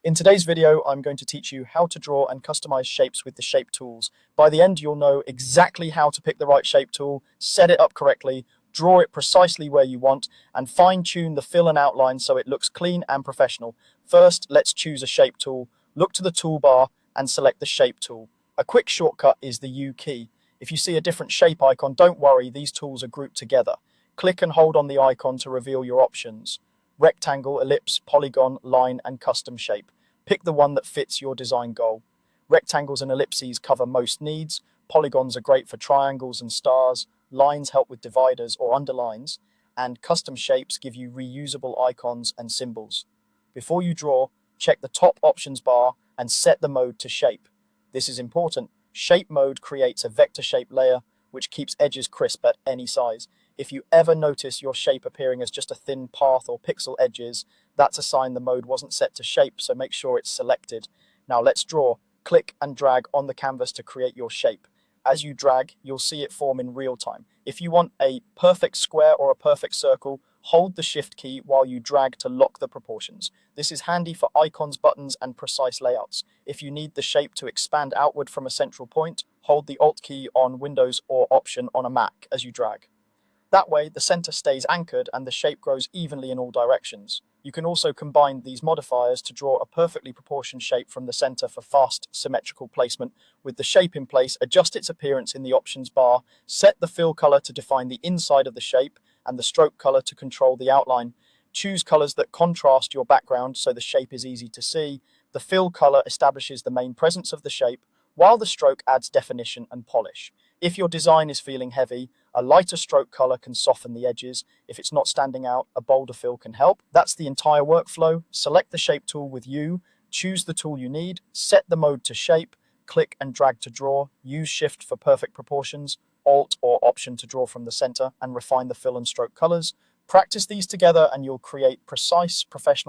In today's video, I'm going to teach you how to draw and customize shapes with the shape tools. By the end, you'll know exactly how to pick the right shape tool, set it up correctly, draw it precisely where you want, and fine-tune the fill and outline so it looks clean and professional. First, let's choose a shape tool. Look to the toolbar and select the shape tool. A quick shortcut is the U key. If you see a different shape icon, don't worry, these tools are grouped together. Click and hold on the icon to reveal your options. Rectangle, ellipse, polygon, line, and custom shape. Pick the one that fits your design goal. Rectangles and ellipses cover most needs. Polygons are great for triangles and stars. Lines help with dividers or underlines. And custom shapes give you reusable icons and symbols. Before you draw, check the top options bar and set the mode to shape. This is important. Shape mode creates a vector shape layer, which keeps edges crisp at any size. If you ever notice your shape appearing as just a thin path or pixel edges, that's a sign the mode wasn't set to shape, so make sure it's selected. Now let's draw. Click and drag on the canvas to create your shape. As you drag, you'll see it form in real time. If you want a perfect square or a perfect circle, hold the Shift key while you drag to lock the proportions. This is handy for icons, buttons, and precise layouts. If you need the shape to expand outward from a central point, hold the Alt key on Windows or Option on a Mac as you drag. That way, the center stays anchored and the shape grows evenly in all directions. You can also combine these modifiers to draw a perfectly proportioned shape from the center for fast, symmetrical placement. With the shape in place, adjust its appearance in the options bar, set the fill color to define the inside of the shape, and the stroke color to control the outline. Choose colors that contrast your background so the shape is easy to see. The fill color establishes the main presence of the shape, while the stroke adds definition and polish. If your design is feeling heavy, a lighter stroke color can soften the edges. If it's not standing out, a bolder fill can help. That's the entire workflow. Select the shape tool with you, choose the tool you need, set the mode to shape, click and drag to draw, use Shift for perfect proportions, Alt or Option to draw from the center, and refine the fill and stroke colors. Practice these together and you'll create precise, professional